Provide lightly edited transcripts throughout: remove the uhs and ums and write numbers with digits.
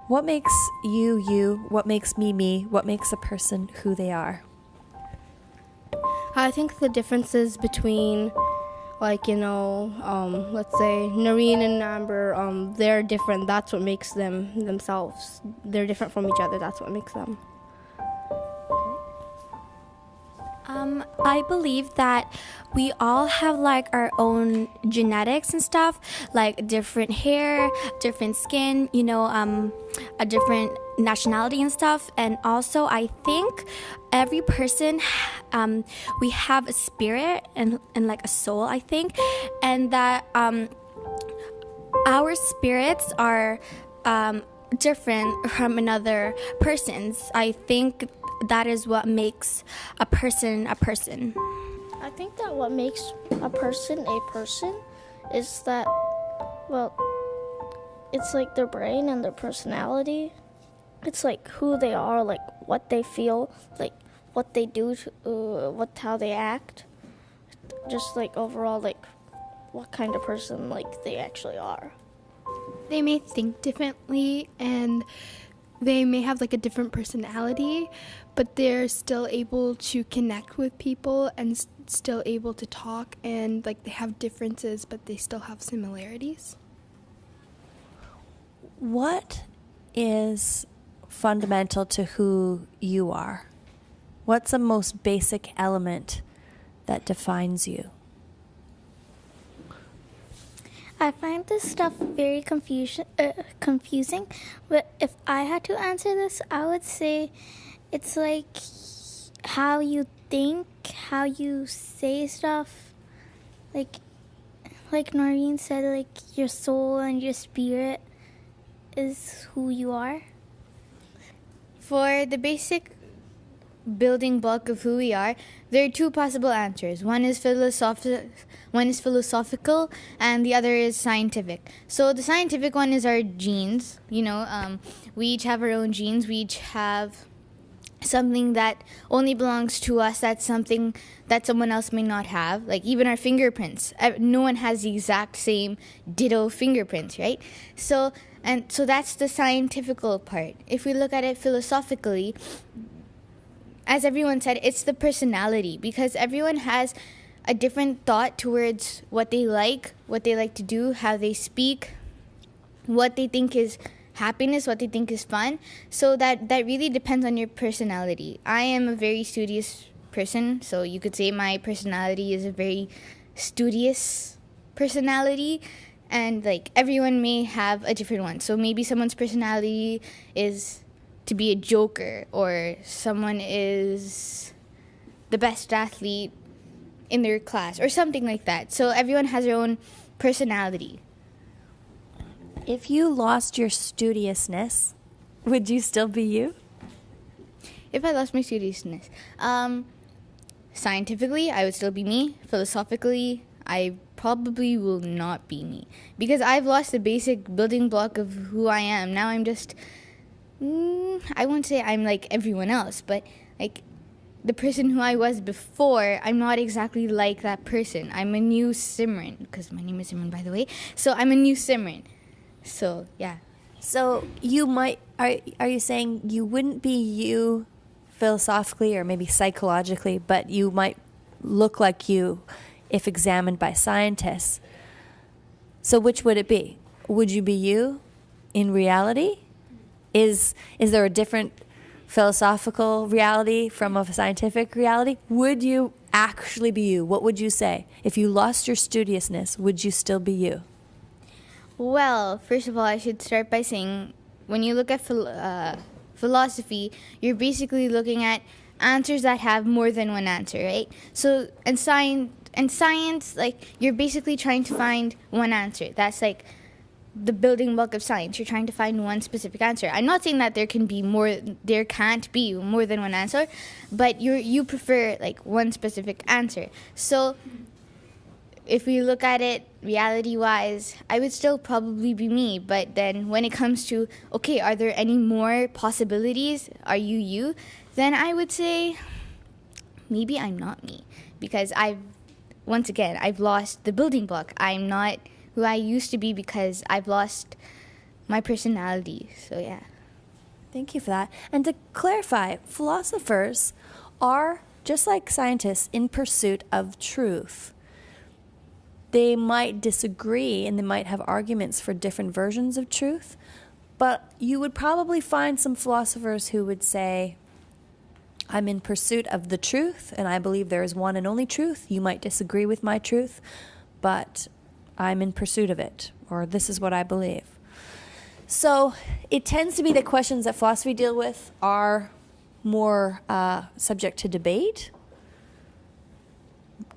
What makes you you? What makes me me? What makes a person who they are? I think the differences between, let's say Noreen and Amber, they're different. That's what makes them themselves. They're different from each other. That's what makes them. I believe that we all have like our own genetics and stuff, like different hair, different skin, a different nationality and stuff. And also, I think every person, we have a spirit and like a soul, I think, and that our spirits are different from another person's. I think that is what makes a person a person. I think that what makes a person is that, well, it's like their brain and their personality. It's like who they are, like what they feel, like what they do, how they act. Just like overall, like what kind of person like they actually are. They may think differently and they may have like a different personality, but they're still able to connect with people and still able to talk, and like they have differences but they still have similarities. What is fundamental to who you are? What's the most basic element that defines you? I find this stuff very confusing, but if I had to answer this, I would say it's like how you think, how you say stuff. Like Noreen said, like your soul and your spirit is who you are. For the basic building block of who we are, there are two possible answers. One is philosophical, and the other is scientific. So the scientific one is our genes. We each have our own genes. We each have something that only belongs to us. That's something that someone else may not have. Like even our fingerprints. No one has the exact same ditto fingerprints, right? So that's the scientific part. If we look at it philosophically, as everyone said, it's the personality, because everyone has a different thought towards what they like to do, how they speak, what they think is happiness, what they think is fun. So that really depends on your personality. I am a very studious person, so you could say my personality is a very studious personality, and like everyone may have a different one. So maybe someone's personality is to be a joker, or someone is the best athlete in their class, or something like that. So everyone has their own personality. If you lost your studiousness, would you still be you? If I lost my studiousness, scientifically, I would still be me. Philosophically, I probably will not be me, because I've lost the basic building block of who I am. Now I'm just, I won't say I'm like everyone else, but like the person who I was before, I'm not exactly like that person. I'm a new Simran, because my name is Simran, by the way. So I'm a new Simran. So, yeah. So you might, are you saying you wouldn't be you philosophically or maybe psychologically, but you might look like you if examined by scientists? So which would it be? Would you be you in reality? Is there a different philosophical reality from a scientific reality? Would you actually be you? What would you say? If you lost your studiousness, would you still be you? Well, first of all, I should start by saying, when you look at philosophy, you're basically looking at answers that have more than one answer, right? So, and science, like, you're basically trying to find one answer. That's like the building block of science. You're trying to find one specific answer. I'm not saying that there can't be more than one answer, but you prefer like one specific answer. So if we look at it reality-wise, I would still probably be me. But then when it comes to, okay, are there any more possibilities? Are you? Then I would say maybe I'm not me, because I've lost the building block. I'm not who I used to be because I've lost my personality. So yeah. Thank you for that. And to clarify, philosophers are, just like scientists, in pursuit of truth. They might disagree and they might have arguments for different versions of truth, but you would probably find some philosophers who would say, I'm in pursuit of the truth, and I believe there is one and only truth. You might disagree with my truth, but I'm in pursuit of it, or this is what I believe. So it tends to be that questions that philosophy deal with are more subject to debate,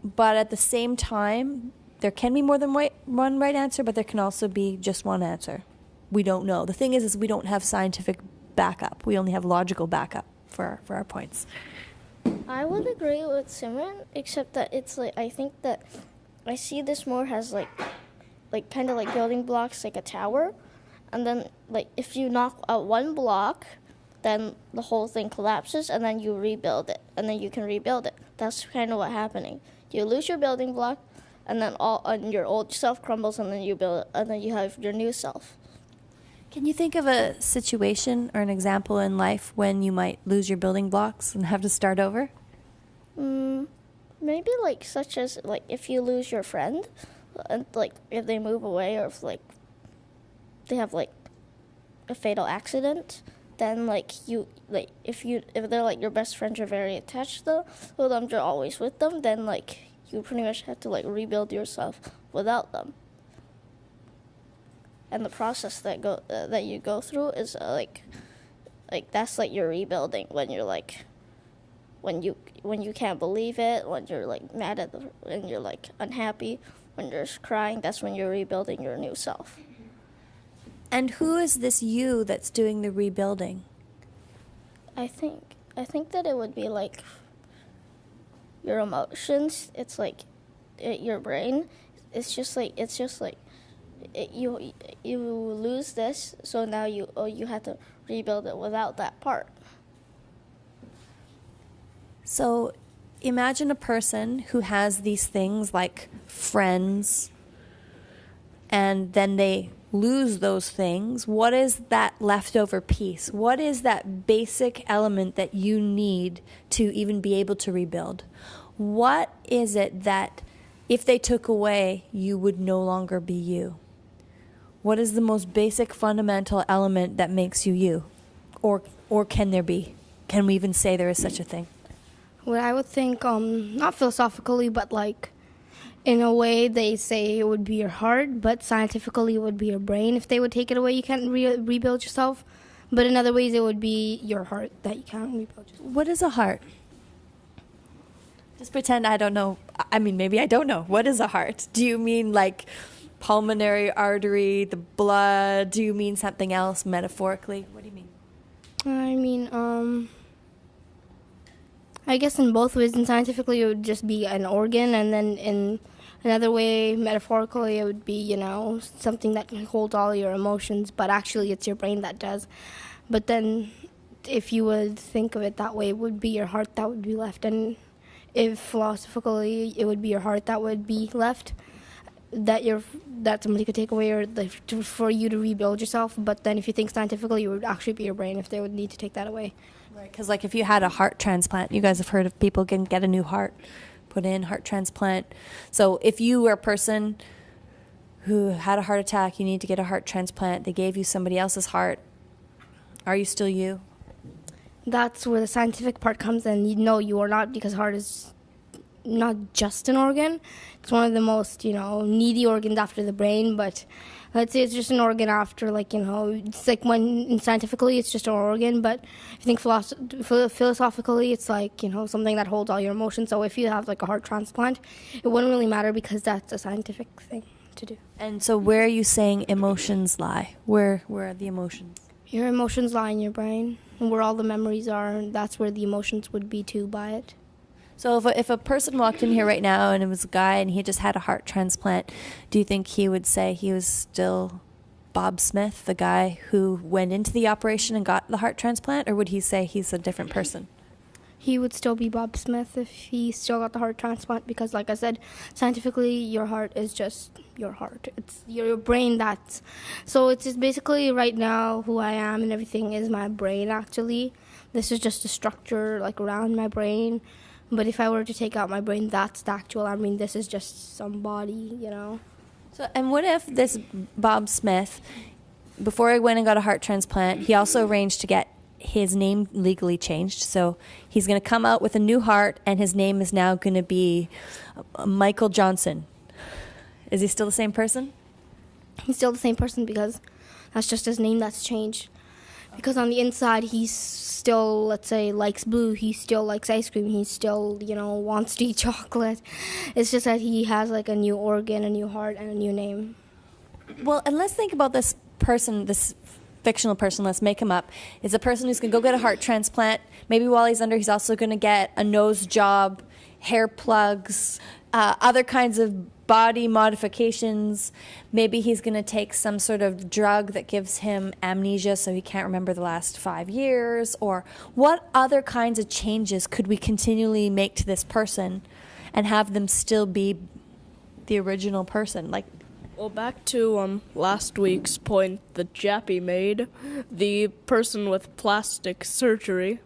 but at the same time, there can be more than one right answer, but there can also be just one answer. We don't know. The thing is we don't have scientific backup. We only have logical backup for our points. I would agree with Simran, except that it's like I think that I see this more as like kind of like building blocks, like a tower, and then like if you knock out one block, then the whole thing collapses, and then you rebuild it, and then you can rebuild it. That's kind of what's happening. You lose your building block, and then your old self crumbles, and then you build it, and then you have your new self. Can you think of a situation or an example in life when you might lose your building blocks and have to start over? Maybe like such as like if you lose your friend, and like if they move away, or if like they have like a fatal accident, then like if they're like your best friends, you're very attached to them, you're always with them, then like you pretty much have to like rebuild yourself without them. And the process that you go through is like that's like your rebuilding when you're like when you can't believe it, when you're like mad when you're like unhappy, when you're crying, that's when you're rebuilding your new self. And who is this you that's doing the rebuilding? I think that it would be like your emotions. It's like your brain. It's just like you lose this, so now you have to rebuild it without that part. So imagine a person who has these things like friends, and then they lose those things. What is that leftover piece? What is that basic element that you need to even be able to rebuild? What is it that if they took away, you would no longer be you? What is the most basic fundamental element that makes you you? Or can there be? Can we even say there is such a thing? Well, I would think, not philosophically, but like in a way they say it would be your heart, but scientifically it would be your brain. If they would take it away, you can't rebuild yourself. But in other ways, it would be your heart that you can't rebuild yourself. What is a heart? Just pretend I don't know. I mean, maybe I don't know. What is a heart? Do you mean like pulmonary artery, the blood? Do you mean something else metaphorically? What do you mean? I mean, I guess in both ways, and scientifically it would just be an organ, and then in another way, metaphorically, it would be, something that can hold all your emotions, but actually it's your brain that does. But then if you would think of it that way, it would be your heart that would be left, and if philosophically it would be your heart that would be left, that somebody could take away, or for you to rebuild yourself. But then if you think scientifically, it would actually be your brain if they would need to take that away. Right, because like if you had a heart transplant, you guys have heard of people can get a new heart put in, heart transplant. So if you were a person who had a heart attack, you need to get a heart transplant, they gave you somebody else's heart, are you still you? That's where the scientific part comes in. You are not, because heart is not just an organ. It's one of the most, needy organs after the brain, but let's say it's just an organ after, it's like when scientifically it's just an organ, but I think philosophically it's like, something that holds all your emotions. So if you have like a heart transplant, it wouldn't really matter because that's a scientific thing to do. And so where are you saying emotions lie? Where are the emotions? Your emotions lie in your brain, and where all the memories are, and that's where the emotions would be too by it. So if a person walked in here right now and it was a guy and he just had a heart transplant, do you think he would say he was still Bob Smith, the guy who went into the operation and got the heart transplant, or would he say he's a different person? he would still be Bob Smith if he still got the heart transplant, because like I said, scientifically your heart is just your heart. It's your brain that's, so it's just basically right now who I am and everything is my brain actually. This is just a structure like around my brain. But if I were to take out my brain, that's the actual, I mean, this is just some body, you know. So, and what if this Bob Smith, before he went and got a heart transplant, he also arranged to get his name legally changed. So he's going to come out with a new heart, and his name is now going to be Michael Johnson. Is he still the same person? He's still the same person because that's just his name that's changed. Because on the inside, he's still, let's say, likes blue. He still likes ice cream. He still, you know, wants to eat chocolate. It's just that he has like a new organ, a new heart, and a new name. Well, and let's think about this person, this fictional person, let's make him up, is a person who's going to go get a heart transplant. Maybe while he's under, he's also going to get a nose job, hair plugs, other kinds of body modifications. Maybe he's going to take some sort of drug that gives him amnesia so he can't remember the last 5 years. Or what other kinds of changes could we continually make to this person and have them still be the original person? Like, well, back to last week's point that Jappy made, the person with plastic surgery.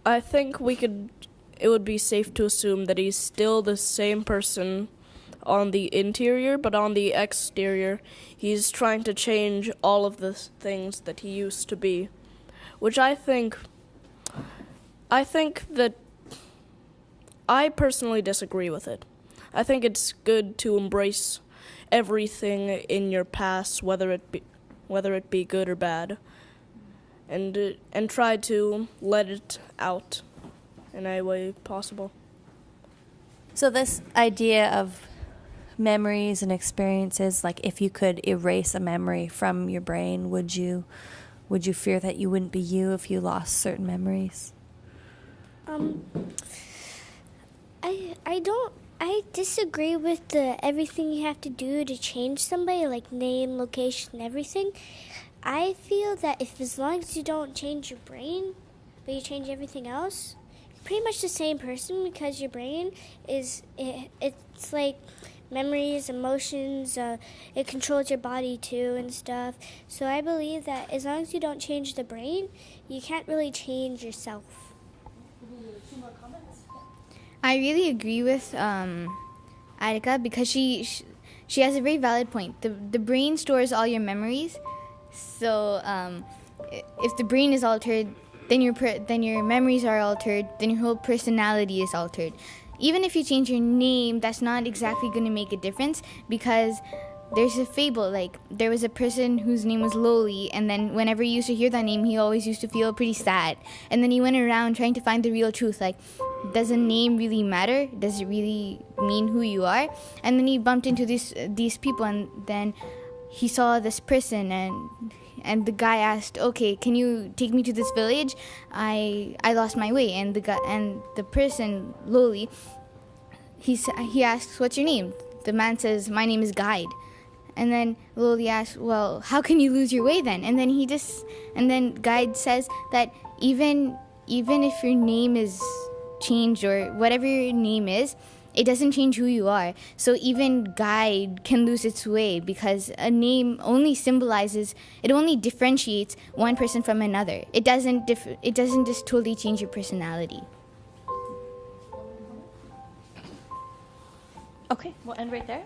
I think it would be safe to assume that he's still the same person on the interior, but on the exterior, he's trying to change all of the things that he used to be, which I think that I personally disagree with it. I think it's good to embrace everything in your past, whether it be good or bad, and try to let it out in any way possible. so this idea of memories and experiences, like if you could erase a memory from your brain, would you fear that you wouldn't be you if you lost certain memories? I disagree with the everything you have to do to change somebody, like name, location, everything. I feel that if as long as you don't change your brain, but you change everything else, you're pretty much the same person, because your brain it's like memories, emotions, it controls your body too and stuff. So I believe that as long as you don't change the brain, you can't really change yourself. I really agree with Adhika, because she has a very valid point. The brain stores all your memories, so if the brain is altered, then your memories are altered, then your whole personality is altered. Even if you change your name, that's not exactly going to make a difference, because there's a fable, like there was a person whose name was Loli, and then whenever he used to hear that name, he always used to feel pretty sad. And then he went around trying to find the real truth, like, does a name really matter? Does it really mean who you are? And then he bumped into these people, and then he saw this person, and the guy asked, okay, can you take me to this village? I lost my way. And the person, Loli, he asks, what's your name? The man says, my name is Guide. And then Loli asks, well, how can you lose your way then? And then Guide says that even if your name is changed, or whatever your name is, it doesn't change who you are. So even Guide can lose its way, because a name only differentiates one person from another. It doesn't just totally change your personality. Okay, we'll end right there.